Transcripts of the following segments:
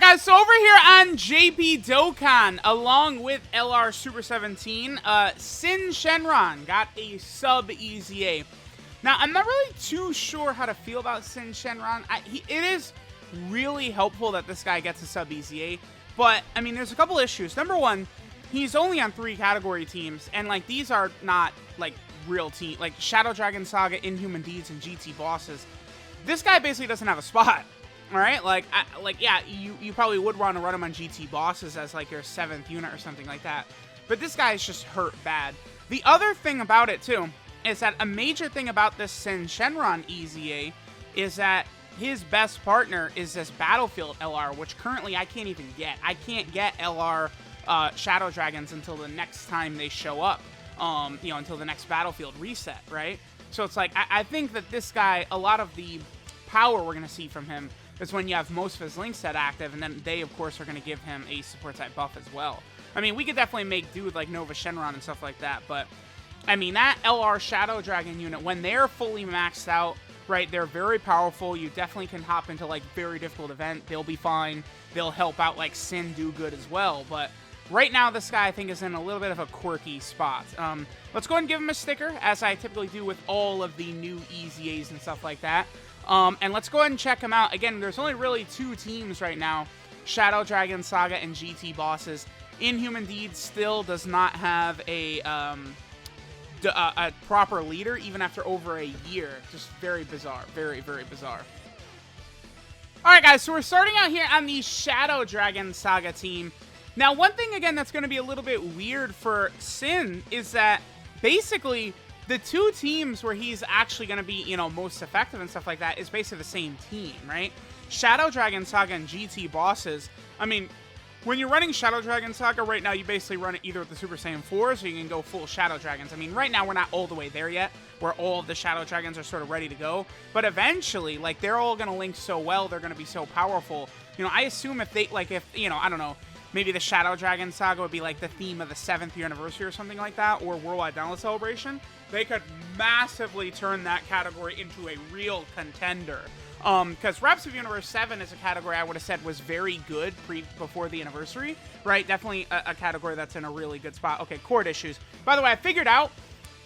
Guys, so over here on JP Dokkan, along with LR Super 17, Syn Shenron got a sub EZA. Now, I'm not really too sure how to feel about Syn Shenron. It is really helpful that this guy gets a sub EZA, but, I mean, there's a couple issues. Number one, he's only on 3 category teams, and, like, these are not, like, real team. Like, Shadow Dragon Saga, Inhuman Deeds, and GT bosses. This guy basically doesn't have a spot. All right, yeah, you probably would want to run him on GT bosses as like your 7th unit or something like that. But this guy is just hurt bad. The other thing about it too is that a major thing about this Syn Shenron EZA is that his best partner is this Battlefield LR, which currently I can't even get. I can't get LR Shadow Dragons until the next time they show up. You know, until the next Battlefield reset, right? So it's like I think that this guy, a lot of the power we're gonna see from him is when you have most of his links set active, and then they, of course, are going to give him a support type buff as well. I mean, we could definitely make do with, like, Nova Shenron and stuff like that, but, I mean, that LR Shadow Dragon unit, when they're fully maxed out, right, they're very powerful. You definitely can hop into, like, very difficult event. They'll be fine. They'll help out, like, Syn do good as well, but right now, this guy, I think, is in a little bit of a quirky spot. Let's go ahead and give him a sticker, as I typically do with all of the new EZAs and stuff like that. And let's go ahead and check them out. Again, there's only really 2 teams right now, Shadow Dragon Saga and GT bosses. Inhuman Deeds still does not have a proper leader, even after over a year. Just very bizarre. Very, very bizarre. Alright, guys, so we're starting out here on the Shadow Dragon Saga team. Now, one thing, again, that's going to be a little bit weird for Syn is that, basically, the 2 teams where he's actually going to be, you know, most effective and stuff like that is basically the same team, right? Shadow Dragon Saga and GT bosses. I mean, when you're running Shadow Dragon Saga right now, you basically run it either with the Super Saiyan 4s or you can go full Shadow Dragons. I mean, right now we're not all the way there yet, where all of the Shadow Dragons are sort of ready to go. But eventually, like, they're all going to link so well, they're going to be so powerful. You know, I assume if they, like, if, you know, I don't know, maybe the Shadow Dragon Saga would be like the theme of the 7th year anniversary or something like that, or Worldwide Download Celebration. They could massively turn that category into a real contender. Because Reps of Universe 7 is a category I would have said was very good before the anniversary, right? Definitely a category that's in a really good spot. Okay, chord issues. By the way, I figured out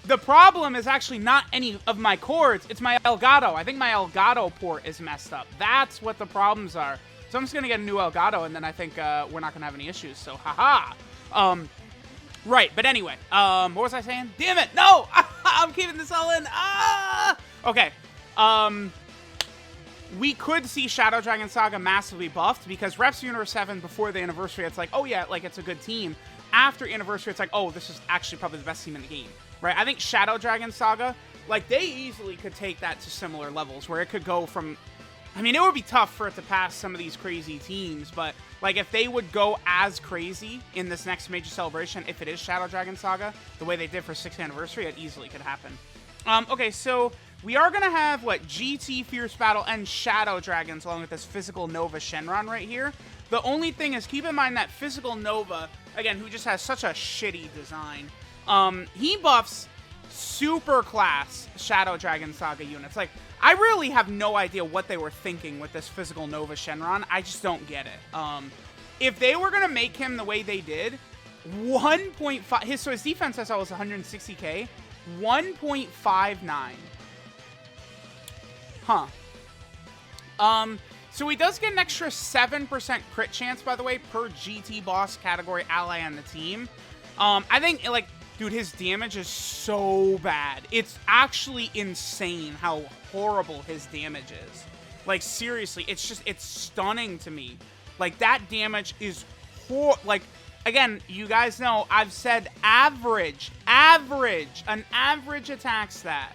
the problem is actually not any of my chords. It's my Elgato. I think my Elgato port is messed up. That's what the problems are. So I'm just going to get a new Elgato, and then I think we're not going to have any issues. So, haha. Right, but anyway. What was I saying? Damn it! No! I'm keeping this all in. Okay. We could see Shadow Dragon Saga massively buffed, because Reps Universe 7, before the anniversary, it's like, oh yeah, like, it's a good team. After anniversary, it's like, oh, this is actually probably the best team in the game. Right? I think Shadow Dragon Saga, like, they easily could take that to similar levels, where it could go from... I mean, it would be tough for it to pass some of these crazy teams, but, like, if they would go as crazy in this next major celebration, if it is Shadow Dragon Saga, the way they did for 6th anniversary, it easily could happen. Okay, so we are going to have, what, GT Fierce Battle and Shadow Dragons along with this Physical Nova Shenron right here. The only thing is, keep in mind that Physical Nova, again, who just has such a shitty design, he buffs super class Shadow Dragon Saga units. Like, I really have no idea what they were thinking with this Physical Nova Shenron. I just don't get it. If they were going to make him the way they did, 1.5... So his defense I saw was 160k. 1.59. Huh. So he does get an extra 7% crit chance, by the way, per GT boss category ally on the team. I think, like... Dude, his damage is so bad. It's actually insane how horrible his damage is. Like, seriously, it's just, it's stunning to me. Like, that damage is like, again, you guys know, I've said average, an average attack stat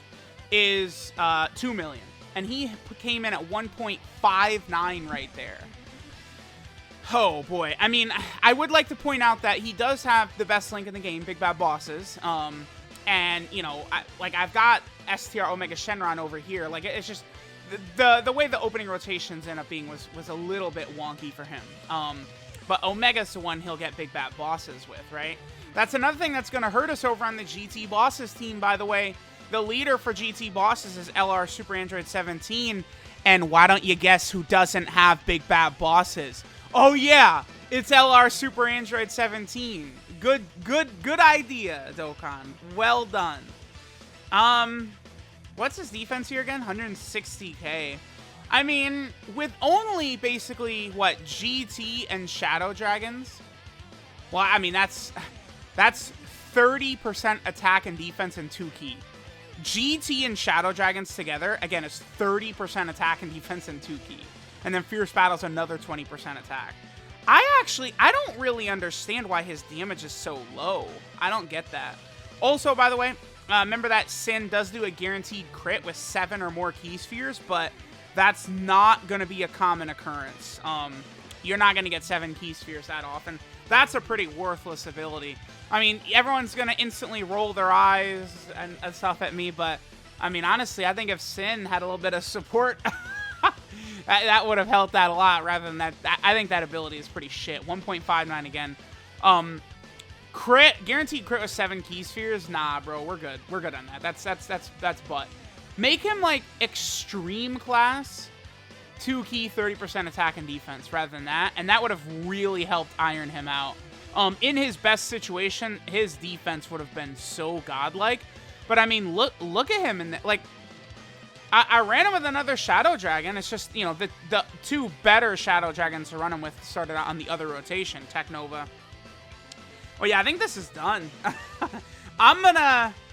is 2 million. And he came in at 1.59 right there. Oh, boy. I mean, I would like to point out that he does have the best link in the game, Big Bad Bosses. And, you know, I've got STR Omega Shenron over here. Like, it's just... The way the opening rotations end up being was a little bit wonky for him. But Omega's the one he'll get Big Bad Bosses with, right? That's another thing that's going to hurt us over on the GT Bosses team, by the way. The leader for GT Bosses is LR Super Android 17. And why don't you guess who doesn't have Big Bad Bosses? Oh yeah, it's LR Super Android 17. Good idea, Dokkan. Well done. What's his defense here again? 160k. I mean, with only basically what, GT and Shadow Dragons. Well, I mean that's 30% attack and defense and 2 key. GT and Shadow Dragons together, again, is 30% attack and defense and 2 key. And then Fierce Battle's another 20% attack. I don't really understand why his damage is so low. I don't get that. Also, by the way, remember that Sin does do a guaranteed crit with 7 or more key spheres, but that's not going to be a common occurrence. You're not going to get 7 key spheres that often. That's a pretty worthless ability. I mean, everyone's going to instantly roll their eyes and stuff at me, but, I mean, honestly, I think if Sin had a little bit of support, that would have helped that a lot, rather than that. I think that ability is pretty shit. 1.59 again. Crit, guaranteed crit with 7 key spheres? Nah, bro, we're good. We're good on that. That's butt. Make him, like, extreme class, 2 key, 30% attack and defense, rather than that, and that would have really helped iron him out. In his best situation, his defense would have been so godlike. But I mean, look at him, and like, I ran him with another Shadow Dragon. It's just, you know, the 2 better Shadow Dragons to run him with started out on the other rotation, Technova. Oh yeah, I think this is done.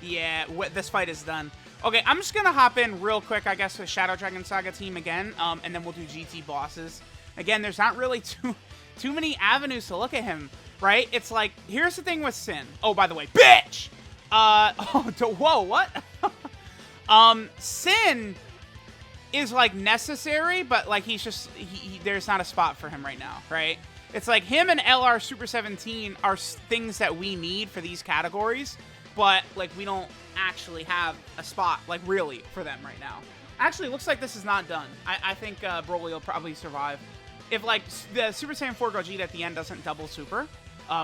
Yeah, this fight is done. Okay, I'm just gonna hop in real quick, I guess, with Shadow Dragon Saga team again, and then we'll do GT bosses. Again, there's not really too many avenues to look at him, right? It's like, here's the thing with Sin. Oh, by the way, bitch! Whoa, what? Sin is, like, necessary, but, like, he's just, there's not a spot for him right now, right? It's like him and LR Super 17 are things that we need for these categories, but, like, we don't actually have a spot, like, really, for them right now. Actually, it looks like this is not done. I think Broly will probably survive. If, like, the Super Saiyan 4 Gogeta at the end doesn't double super,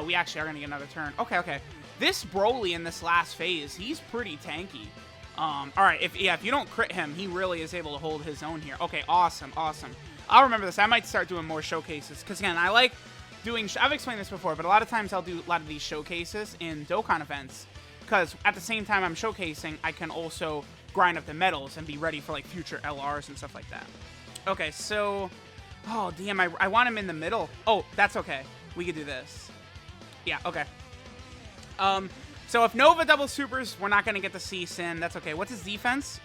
we actually are going to get another turn. Okay. This Broly in this last phase, he's pretty tanky. Alright, if you don't crit him, he really is able to hold his own here. Okay, awesome. I'll remember this. I might start doing more showcases, because, again, I like doing... I've explained this before, but a lot of times I'll do a lot of these showcases in Dokkan events, because at the same time I'm showcasing, I can also grind up the medals and be ready for, like, future LRs and stuff like that. Okay, so... Oh, damn, I want him in the middle. Oh, that's okay. We could do this. Yeah, okay. So if Nova double supers, we're not going to get to see Sin. That's okay. What's his defense?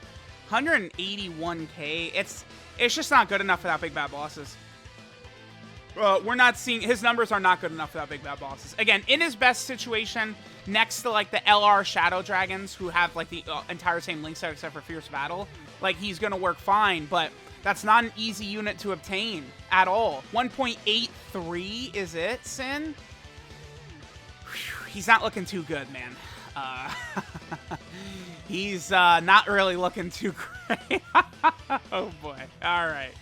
181k. It's just not good enough without big bad bosses. We're not seeing... His numbers are not good enough without big bad bosses. Again, in his best situation, next to, like, the LR Shadow Dragons, who have, like, the entire same link set except for Fierce Battle, like, he's going to work fine, but that's not an easy unit to obtain at all. 1.83 is it, Sin? Whew, he's not looking too good, man. He's not really looking too great. Oh, boy. All right.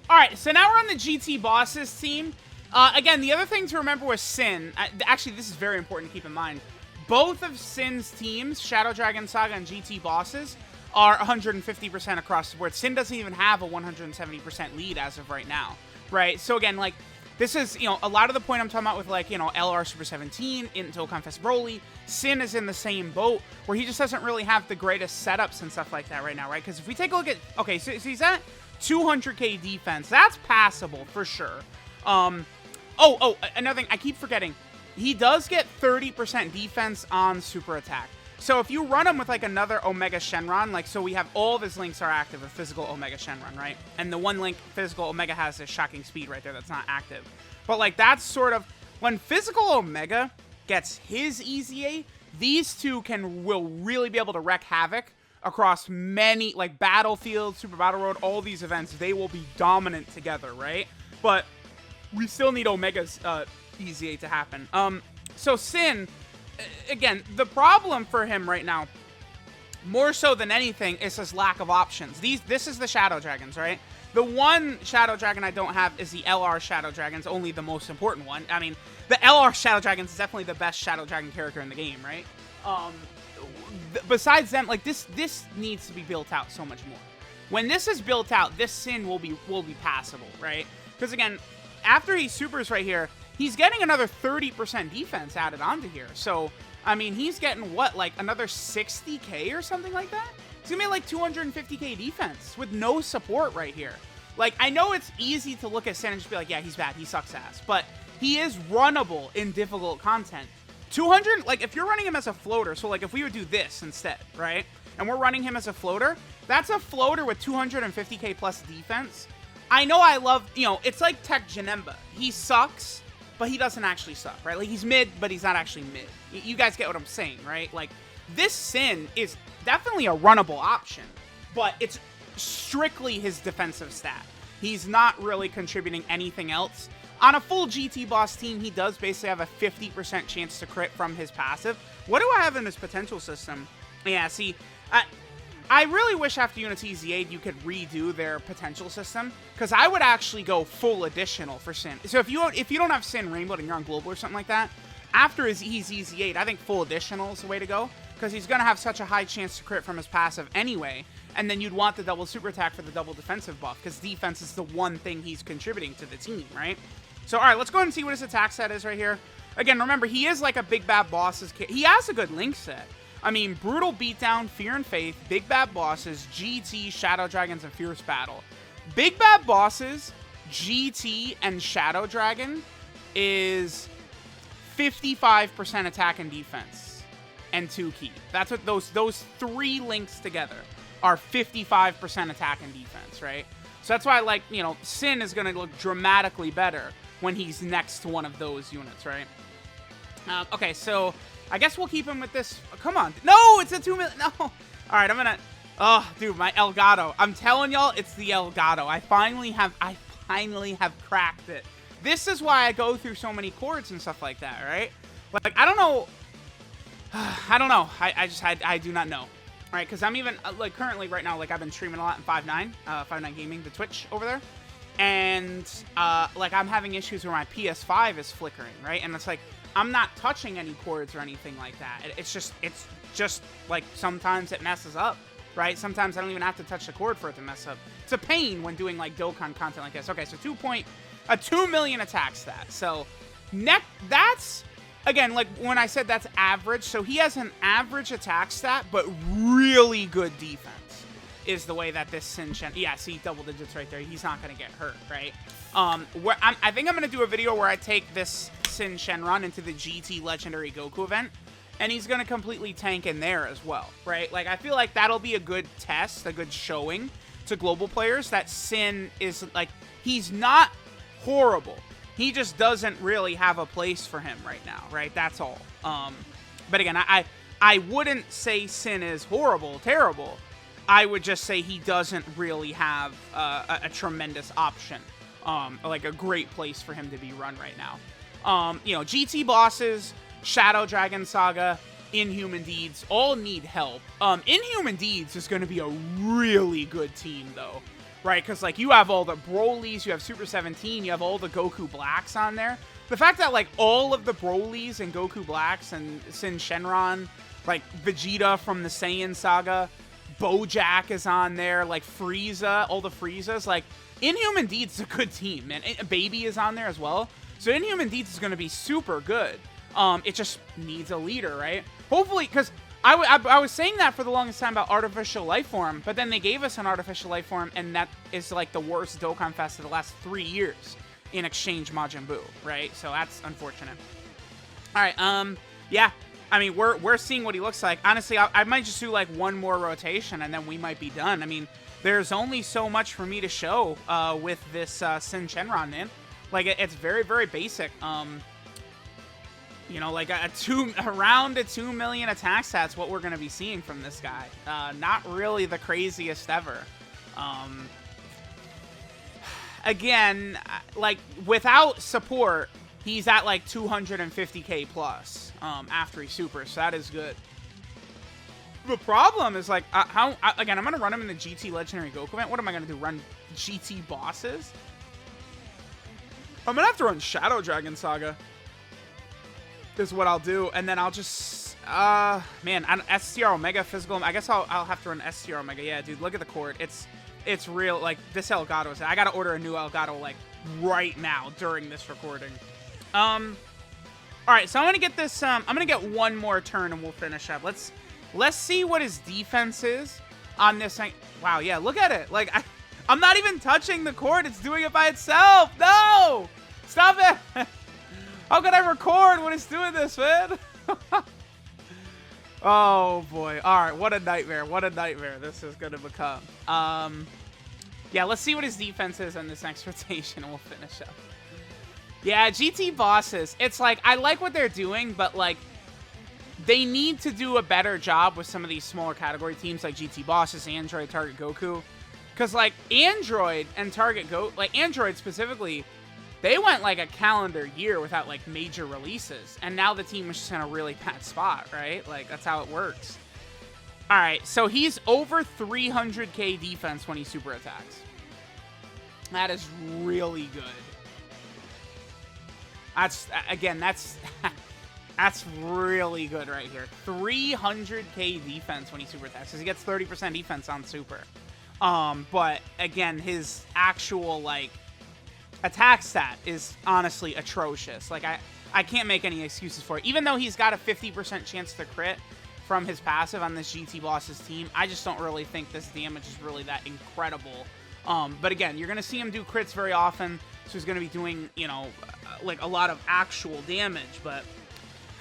All right, so now we're on the GT bosses team. Again, the other thing to remember with Sin, actually, this is very important to keep in mind. Both of Sin's teams, Shadow Dragon Saga and GT bosses, are 150% across the board. Sin doesn't even have a 170% lead as of right now, right? So again, like, this is, you know, a lot of the point I'm talking about with, like, you know, LR Super 17, in Dokkan Fest Broly. Sin is in the same boat, where he just doesn't really have the greatest setups and stuff like that right now, right? Because if we take a look at, okay, so he's at 200k defense. That's passable, for sure. Another thing, I keep forgetting. He does get 30% defense on super attack. So if you run him with, like, another Omega Shenron, like, so we have all of his links are active with physical Omega Shenron, right? And the one link physical Omega has is shocking speed right there that's not active. But, like, that's sort of... When physical Omega gets his EZA, these two will really be able to wreak havoc across many, like, Battlefield, Super Battle Road, all these events. They will be dominant together, right? But we still need Omega's EZA to happen. So Sin... Again, the problem for him right now, more so than anything, is his lack of options. This is the Shadow Dragons, right? The one Shadow Dragon I don't have is the LR Shadow Dragons, only the most important one. I mean, the LR Shadow Dragons is definitely the best Shadow Dragon character in the game, right? Besides them, like, this needs to be built out so much more. When this is built out, this Sin will be passable, right? Because again, after he supers right here, he's getting another 30% defense added onto here. So, I mean, he's getting what, like another 60k or something like that? He's gonna be like 250k defense with no support right here. Like, I know it's easy to look at Sin and just be like, yeah, he's bad, he sucks ass, but he is runnable in difficult content. 200, like, if you're running him as a floater, so like if we would do this instead, right? And we're running him as a floater, that's a floater with 250k plus defense. I know I love, you know, it's like Tech Janemba. He sucks, but he doesn't actually suck, right? Like, he's mid, but he's not actually mid. You guys get what I'm saying, right? Like, this Sin is definitely a runnable option, but it's strictly his defensive stat. He's not really contributing anything else. On a full GT boss team, he does basically have a 50% chance to crit from his passive. What do I have in his potential system? Yeah, see, I really wish after Unity EZA you could redo their potential system, because I would actually go full additional for Sin. So if you don't have Sin Rainbow and you're on Global or something like that, after he's EZA, I think full additional is the way to go, because he's going to have such a high chance to crit from his passive anyway, and then you'd want the double super attack for the double defensive buff, because defense is the one thing he's contributing to the team, right? So, alright, let's go ahead and see what his attack set is right here. Again, remember, he is like a Big Bad Bosses kid. He has a good link set. I mean, Brutal Beatdown, Fear and Faith, Big Bad Bosses, GT, Shadow Dragons, and Fierce Battle. Big Bad Bosses, GT, and Shadow Dragon is 55% attack and defense, and 2 key. That's what those 3 links together are 55% attack and defense, right? So that's why, like, you know, Sin is going to look dramatically better when he's next to one of those units, right? Okay, so I guess we'll keep him with this. Oh, come on. No, it's a 2 million. No. All right, I'm going to... Oh, dude, my Elgato. I'm telling y'all, it's the Elgato. I finally have cracked it. This is why I go through so many chords and stuff like that, right? Like, I don't know. I don't know. I do not know. Right, because I'm even, like, currently right now, like, I've been streaming a lot in 5.9 Gaming, the Twitch over there, and, like, I'm having issues where my PS5 is flickering, right, and it's like, I'm not touching any cords or anything like that. It's just, like, sometimes it messes up, right? Sometimes I don't even have to touch the cord for it to mess up. It's a pain when doing, like, Dokkan content like this. Okay, so 2 million attack stat, so, that's... Again, like, when I said that's average, so he has an average attack stat, but really good defense is the way that this Sin Shen... Yeah, see, double digits right there. He's not going to get hurt, right? I think I'm going to do a video where I take this Sin Shenron into the GT Legendary Goku event, and he's going to completely tank in there as well, right? Like, I feel like that'll be a good test, a good showing to global players that Sin is, like, he's not horrible. He just doesn't really have a place for him right now, right? That's all. But again, I wouldn't say Sin is horrible, terrible. I would just say he doesn't really have a tremendous option, like a great place for him to be run right now. You know, GT bosses, Shadow Dragon Saga, Inhuman Deeds, all need help. Inhuman Deeds is going to be a really good team, though. Right, because, like, you have all the Brolys, you have Super 17, you have all the Goku Blacks on there. The fact that, like, all of the Brolys and Goku Blacks and Sin Shenron, like, Vegeta from the Saiyan Saga, Bojack is on there, like, Frieza, all the Friezas, like, Inhuman Deeds is a good team, man. Baby is on there as well. So Inhuman Deeds is going to be super good. It just needs a leader, right? Hopefully, because... I was saying that for the longest time about Artificial Life Form, but then they gave us an Artificial Life Form, and that is like the worst Dokkan Fest of the last 3 years in Exchange Majin Buu, right? So that's unfortunate. All right, yeah. I mean, we're seeing what he looks like. Honestly, I might just do like one more rotation, and then we might be done. I mean, there's only so much for me to show with this Sin Shenron, man. Like, it's very, very basic. You know, like around a 2 million attack stats, what we're going to be seeing from this guy. Not really the craziest ever. Again, like, without support, he's at like 250k plus after he supers, so that is good. The problem is, like, again, I'm going to run him in the GT Legendary Goku event. What am I going to do, run GT bosses? I'm going to have to run Shadow Dragon Saga. Is what I'll do, and then I'll just, man, STR Omega physical. I guess I'll have to run STR Omega. Yeah, dude, look at the cord. It's real. Like, this Elgato is. I gotta order a new Elgato like right now during this recording. All right, so I'm gonna get this. I'm gonna get one more turn and we'll finish up. Let's see what his defense is on this thing. Wow, yeah, look at it. Like I'm not even touching the cord. It's doing it by itself. No, stop it. How could I record when it's doing this, man? Oh boy. All right, what a nightmare. What a nightmare this is gonna become. Yeah, let's see what his defense is on this next rotation and we'll finish up. Yeah, GT bosses. It's like, I like what they're doing, but like, they need to do a better job with some of these smaller category teams like GT bosses, Android, Target Goku. Because like, Android and Target Goku, like Android specifically, they went like a calendar year without like major releases. And now the team is just in a really bad spot, right? Like, that's how it works. All right, so he's over 300k defense when he super attacks. That is really good. That's, again, that's really good right here. 300k defense when he super attacks, because he gets 30% defense on super. But again, his actual like attack stat is honestly atrocious. Like I can't make any excuses for it. Even though he's got a 50% chance to crit from his passive on this GT boss's team, I just don't really think this damage is really that incredible. But again, you're gonna see him do crits very often, so he's gonna be doing, you know, like a lot of actual damage. But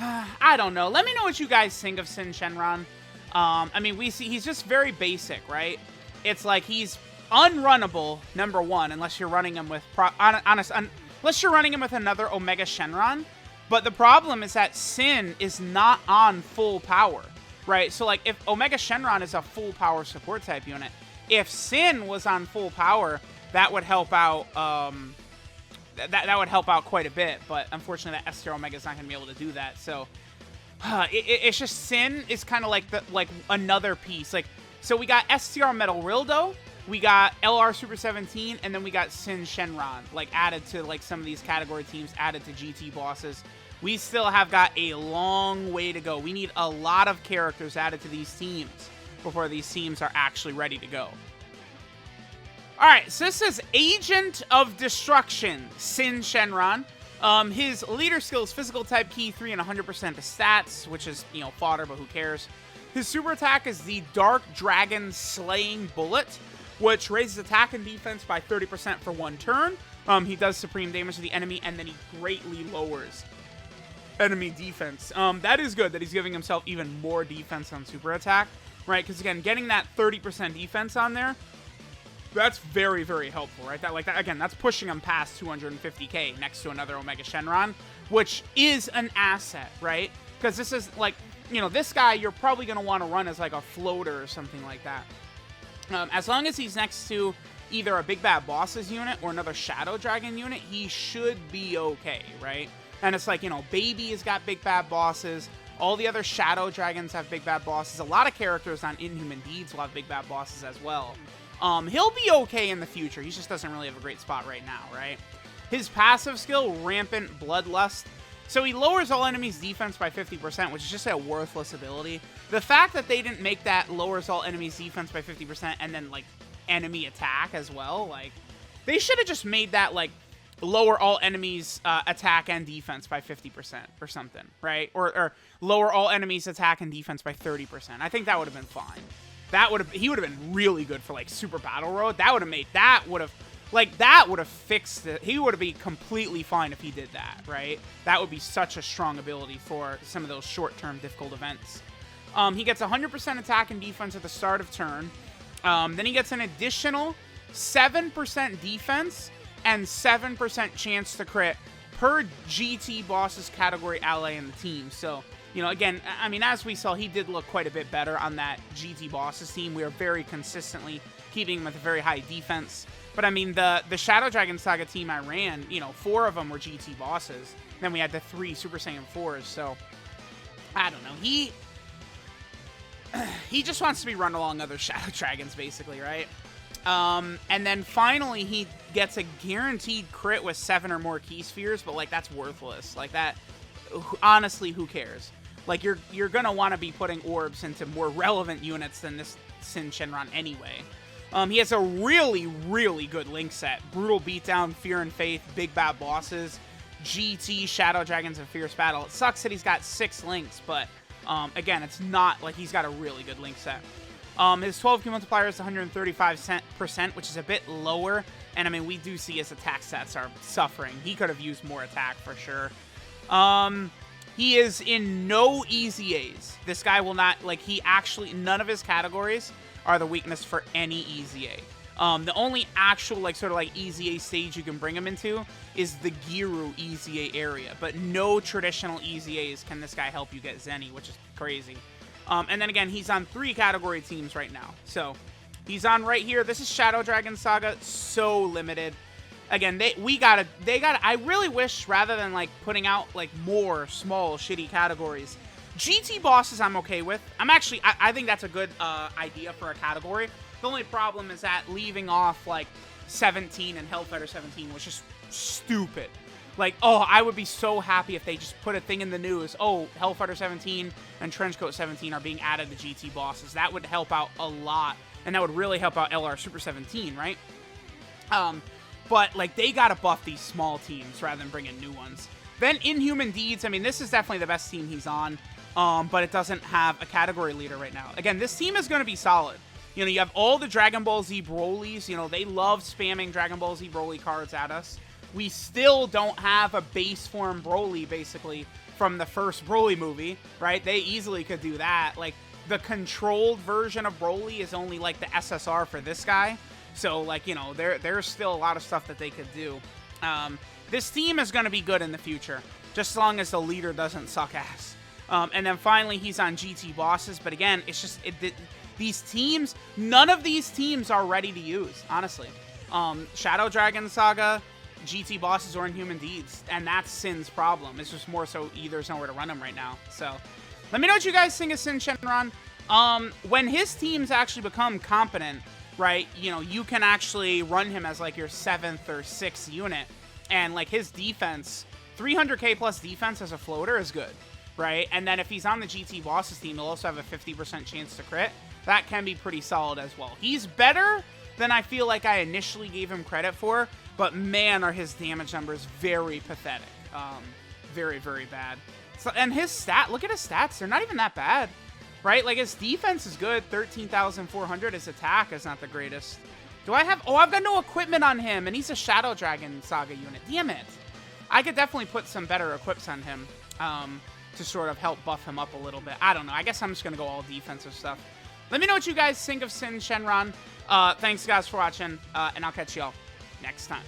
I don't know. Let me know what you guys think of Syn Shenron. I mean, we see he's just very basic, right? It's like he's unrunnable, number one, unless you're running him with unless you're running him with another Omega Shenron. But the problem is that Syn is not on full power, right? So like if Omega Shenron is a full power support type unit, if Syn was on full power, that would help out. That would help out quite a bit. But unfortunately, that S-tier Omega is not going to be able to do that. So it's just Syn is kind of like another piece. Like, so we got S-tier Metal Rildo, we got LR Super 17, and then we got Syn Shenron, like added to like some of these category teams, added to GT bosses. We still have got a long way to go. We need a lot of characters added to these teams before these teams are actually ready to go. Alright, so this is Agent of Destruction, Syn Shenron. His leader skill is Physical Type Key 3 and 100% to stats, which is, you know, fodder, but who cares. His super attack is the Dark Dragon Slaying Bullet, which raises attack and defense by 30% for one turn. He does supreme damage to the enemy, and then he greatly lowers enemy defense. That is good that he's giving himself even more defense on super attack, right? Because again, getting that 30% defense on there, that's very, very helpful, right? Again, that's pushing him past 250k next to another Omega Shenron, which is an asset, right? Because this is like, you know, this guy you're probably going to want to run as like a floater or something like that. As long as he's next to either a Big Bad Bosses unit or another Shadow Dragon unit, he should be okay, right? And it's like, you know, Baby has got Big Bad Bosses. All the other Shadow Dragons have Big Bad Bosses. A lot of characters on Inhuman Deeds will have Big Bad Bosses as well. He'll be okay in the future. He just doesn't really have a great spot right now, right? His passive skill, Rampant Bloodlust. So he lowers all enemies' defense by 50%, which is just a worthless ability. The fact that they didn't make that lowers all enemies' defense by 50% and then, like, enemy attack as well, like, they should have just made that, like, lower all enemies' attack and defense by 50% or something, right? Or lower all enemies' attack and defense by 30%. I think that would have been fine. He would have been really good for, like, Super Battle Road. That would have fixed it. He would have been completely fine if he did that, right? That would be such a strong ability for some of those short-term difficult events. He gets 100% attack and defense at the start of turn. Then he gets an additional 7% defense and 7% chance to crit per GT boss's category ally in the team. So, you know, again, I mean, as we saw, he did look quite a bit better on that GT bosses team. We are very consistently keeping him with a very high defense. But I mean, the Shadow Dragon Saga team I ran, you know, 4 of them were GT bosses. Then we had the 3 Super Saiyan 4s. So, I don't know. He just wants to be run along other Shadow Dragons, basically, right? And then finally, he gets a guaranteed crit with 7 or more key spheres, but, like, that's worthless. Like, that, honestly, who cares? Like, you're gonna want to be putting orbs into more relevant units than this Syn Shenron anyway. He has a really, really good link set. Brutal Beatdown, Fear and Faith, Big Bad Bosses, GT, Shadow Dragons, and Fierce Battle. It sucks that he's got 6 links, but again, it's not like he's got a really good link set. His 12 key multiplier is 135%, which is a bit lower. And I mean, we do see his attack stats are suffering. He could have used more attack for sure. He is in no EZAs. This guy will not, like, he actually, none of his categories are the weakness for any EZA. The only actual, like, sort of like EZA stage you can bring him into is the Giru EZA area. But no traditional EZAs can this guy help you get Zenny, which is crazy. And then again, he's on 3 category teams right now. So he's on right here. This is Shadow Dragon Saga. So limited. Again, I really wish, rather than like putting out like more small shitty categories, GT bosses I'm okay with. I think that's a good idea for a category. The only problem is that leaving off like 17 and Hellfighter 17 was just stupid. Like, oh, I would be so happy if they just put a thing in the news. Oh, Hellfighter 17 and Trenchcoat 17 are being added to GT bosses. That would help out a lot. And that would really help out LR Super 17, right? But, like, they gotta buff these small teams rather than bring in new ones. Then Inhuman Deeds, I mean, this is definitely the best team he's on. But it doesn't have a category leader right now. Again, this team is gonna be solid. You know, you have all the Dragon Ball Z Brolys. You know, they love spamming Dragon Ball Z Broly cards at us. We still don't have a base form Broly, basically, from the first Broly movie, right? They easily could do that. Like, the controlled version of Broly is only, like, the SSR for this guy. So, like, you know, there's still a lot of stuff that they could do. This team is going to be good in the future, just as long as the leader doesn't suck ass. And then finally, he's on GT bosses. But again, it's just, these teams, none of these teams are ready to use, honestly. Shadow Dragon Saga, GT bosses, or Inhuman Deeds, and that's Syn's problem. It's just more so there's nowhere to run him right now. So let me know what you guys think of Syn Shenron. When his teams actually become competent, right, you know, you can actually run him as like your 7th or 6th unit, and like his defense, 300k plus defense as a floater is good, right? And then if he's on the GT bosses team, he'll also have a 50% chance to crit. That can be pretty solid as well. He's better than I feel like I initially gave him credit for, but man, are his damage numbers very pathetic. Very, very bad. So, and his look at his stats. They're not even that bad, right? Like, his defense is good, 13,400. His attack is not the greatest. I've got no equipment on him, and he's a Shadow Dragon Saga unit. Damn it. I could definitely put some better equips on him to sort of help buff him up a little bit. I don't know. I guess I'm just going to go all defensive stuff. Let me know what you guys think of Syn Shenron. Thanks, guys, for watching, and I'll catch y'all next time.